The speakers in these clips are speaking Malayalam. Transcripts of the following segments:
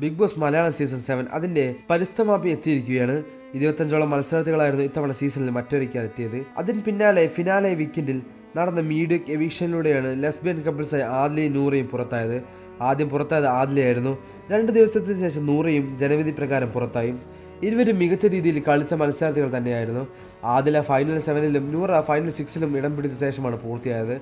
ബിഗ് ബോസ് മലയാളം സീസൺ 7 അതിന്റെ പരിസ്ഥമാപി എത്തിയിരിക്കുകയാണ്. 25ഓളം മത്സരാർത്ഥികളായിരുന്നു ഇത്തവണ സീസണിൽ മറ്റൊരിക്കൽ എത്തിയത്. അതിന് പിന്നാലെ ഫിനാലെ വീക്കെൻഡിൽ നടന്ന മീഡിയക് എവിക്ഷനിലൂടെയാണ് ലെസ്ബിയൻ കപ്പിൾസായ ആദിലയും നൂറയും പുറത്തായത്. ആദ്യം പുറത്തായത് ആദിലയായിരുന്നു. 2 ദിവസത്തിന് ശേഷം നൂറയും ജനവിധി പ്രകാരം പുറത്തായി. ഇരുവരും മികച്ച രീതിയിൽ കളിച്ച മത്സരാർത്ഥികൾ തന്നെയായിരുന്നു. ആദില ഫൈനൽ 7ലും നൂറ ഫൈനൽ 6ലും ഇടം പിടിച്ച ശേഷമാണ് പൂർത്തിയായത്.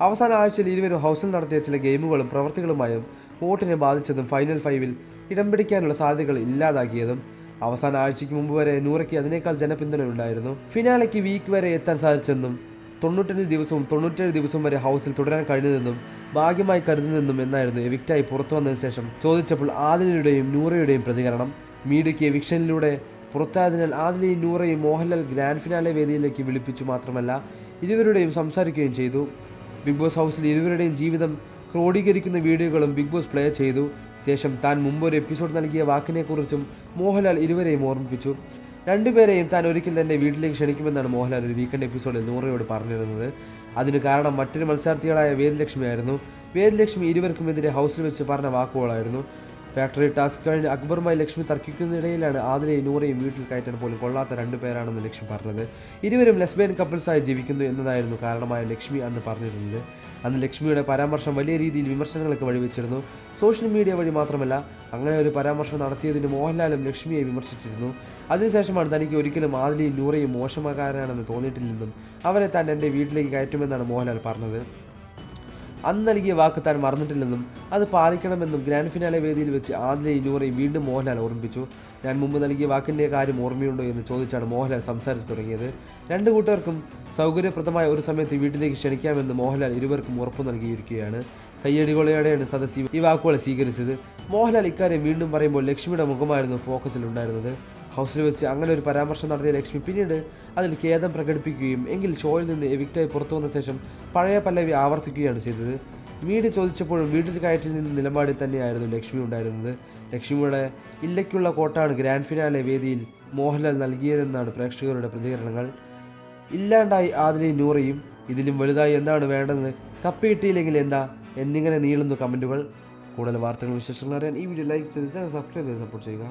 അവസാന ആഴ്ചയിൽ ഇരുവരും ഹൗസിൽ നടത്തിയ ചില ഗെയിമുകളും പ്രവർത്തികളുമായും വോട്ടിനെ ബാധിച്ചതും ഫൈനൽ 5ൽ ഇടം പിടിക്കാനുള്ള സാധ്യതകൾ ഇല്ലാതാക്കിയതും. അവസാന ആഴ്ചയ്ക്ക് മുമ്പ് വരെ നൂറയ്ക്ക് അതിനേക്കാൾ ജനപിന്തുണ ഉണ്ടായിരുന്നു. ഫിനാലയ്ക്ക് വീക്ക് വരെ എത്താൻ സാധിച്ചെന്നും 97 ദിവസവും വരെ ഹൗസിൽ തുടരാൻ കഴിഞ്ഞതെന്നും ഭാഗ്യമായി കരുതുന്നെന്നും എന്നായിരുന്നു എവിക്റ്റായി പുറത്തു വന്നതിന് ശേഷം ചോദിച്ചപ്പോൾ ആദിലയുടെയും നൂറയുടെയും പ്രതികരണം. മീഡിയയ്ക്ക് എവിക്ഷനിലൂടെ പുറത്തായതിനാൽ ആദിലയും നൂറയും മോഹൻലാൽ ഗ്രാൻഡ് ഫിനാലെ വേദിയിലേക്ക് വിളിപ്പിച്ചു മാത്രമല്ല ഇരുവരുടെയും സംസാരിക്കുകയും ചെയ്തു. ബിഗ് ബോസ് ഹൗസിൽ ഇരുവരുടെയും ജീവിതം ക്രോഡീകരിക്കുന്ന വീഡിയോകളും ബിഗ് ബോസ് പ്ലേ ചെയ്തു. ശേഷം താൻ മുമ്പ് ഒരു എപ്പിസോഡ് നൽകിയ വാക്കിനെക്കുറിച്ചും മോഹൻലാൽ ഇരുവരെയും ഓർമ്മിപ്പിച്ചു. രണ്ടുപേരെയും താൻ ഒരിക്കൽ തന്നെ വീട്ടിലേക്ക് ക്ഷണിക്കുമെന്നാണ് മോഹൻലാൽ ഒരു വീക്കെൻഡ് എപ്പിസോഡിൽ നൂറയോട് പറഞ്ഞിരുന്നത്. അതിന് കാരണം മറ്റൊരു മത്സരാർത്ഥികളായ വേദലക്ഷ്മിയായിരുന്നു. വേദലക്ഷ്മി ഇരുവർക്കുമെതിരെ ഹൗസിൽ വെച്ച് പറഞ്ഞ വാക്കുകളായിരുന്നു. ഫാക്ടറി ടാസ്ക് കഴിഞ്ഞ് അക്ബറുമായി ലക്ഷ്മി തർക്കിക്കുന്നതിനിടയിലാണ് ആദിലയും നൂറയും വീട്ടിൽ കയറ്റാൻ പോലും കൊള്ളാത്ത 2 പേരാണെന്ന് ലക്ഷ്മി പറഞ്ഞത്. ഇരുവരും ലെസ്ബിയൻ കപ്പിൾസായി ജീവിക്കുന്നു എന്നതായിരുന്നു കാരണമായ ലക്ഷ്മി അന്ന് പറഞ്ഞിരുന്നത്. അന്ന് ലക്ഷ്മിയുടെ പരാമർശം വലിയ രീതിയിൽ വിമർശനങ്ങൾക്ക് വഴിവെച്ചിരുന്നു. സോഷ്യൽ മീഡിയ വഴി മാത്രമല്ല, അങ്ങനെ ഒരു പരാമർശം നടത്തിയതിന് മോഹൻലാലും ലക്ഷ്മിയെ വിമർശിച്ചിരുന്നു. അതിനുശേഷമാണ് തനിക്ക് ഒരിക്കലും ആദിലയും നൂറയും മോശമാകാരാണെന്ന് തോന്നിയിട്ടില്ലെന്നും അവരെ താൻ എൻ്റെ വീട്ടിലേക്ക് കയറ്റുമെന്നാണ് മോഹൻലാൽ പറഞ്ഞത്. അന്ന് നൽകിയ വാക്ക് താൻ മറന്നിട്ടില്ലെന്നും അത് പാലിക്കണമെന്നും ഗ്രാൻഡ് ഫിനാലെ വേദിയിൽ വെച്ച് ആദിലയും നൂറയും വീണ്ടും മോഹൻലാൽ ഓർമ്മിപ്പിച്ചു. ഞാൻ മുമ്പ് നൽകിയ വാക്കിൻ്റെ കാര്യം ഓർമ്മയുണ്ടോ എന്ന് ചോദിച്ചാണ് മോഹൻലാൽ സംസാരിച്ചു തുടങ്ങിയത്. 2 കൂട്ടർക്കും സൗകര്യപ്രദമായ ഒരു സമയത്ത് വീട്ടിലേക്ക് ക്ഷണിക്കാമെന്ന് മോഹൻലാൽ ഇരുവർക്കും ഉറപ്പു നൽകിയിരിക്കുകയാണ്. കയ്യടികളോടെയാണ് സദസ്സ് ഈ വാക്കുകളെ സ്വീകരിച്ചത്. മോഹൻലാൽ ഇക്കാര്യം വീണ്ടും പറയുമ്പോൾ ലക്ഷ്മിയുടെ മുഖമായിരുന്നു ഫോക്കസിൽ ഉണ്ടായിരുന്നത്. ഹൗസിൽ വെച്ച് അങ്ങനെ ഒരു പരാമർശം നടത്തിയ ലക്ഷ്മി പിന്നീട് അതിൽ ഖേദം പ്രകടിപ്പിക്കുകയും എങ്കിൽ ഷോയിൽ നിന്ന് എവിക്റ്റായി പുറത്തു വന്ന ശേഷം പഴയ പല്ലവി ആവർത്തിക്കുകയാണ് ചെയ്തത്. മീഡിയ ചോദിച്ചപ്പോഴും വീട്ടിൽ കയറ്റിൽ നിന്ന് നിലപാടിൽ തന്നെയായിരുന്നു ലക്ഷ്മി ഉണ്ടായിരുന്നത്. ലക്ഷ്മിയുടെ ഇല്ലയ്ക്കുള്ള കോട്ടാണ് ഗ്രാൻഡ് ഫിനാലെ വേദിയിൽ മോഹൻലാൽ നൽകിയതെന്നാണ് പ്രേക്ഷകരുടെ പ്രതികരണങ്ങൾ. ഇല്ലാണ്ടായി ആദിലയും നൂറയും, ഇതിലും വലുതായി എന്താണ് വേണ്ടത്, കപ്പ് കിട്ടിയില്ലെങ്കിൽ എന്താ എന്നിങ്ങനെ നീളുന്നു കമൻറ്റുകൾ. കൂടുതൽ വാർത്തകളും വിശേഷങ്ങളും അറിയാൻ ഈ വീഡിയോ ലൈക്ക് ചെയ്ത് സബ്സ്ക്രൈബ് ചെയ്ത് സപ്പോർട്ട് ചെയ്യുക.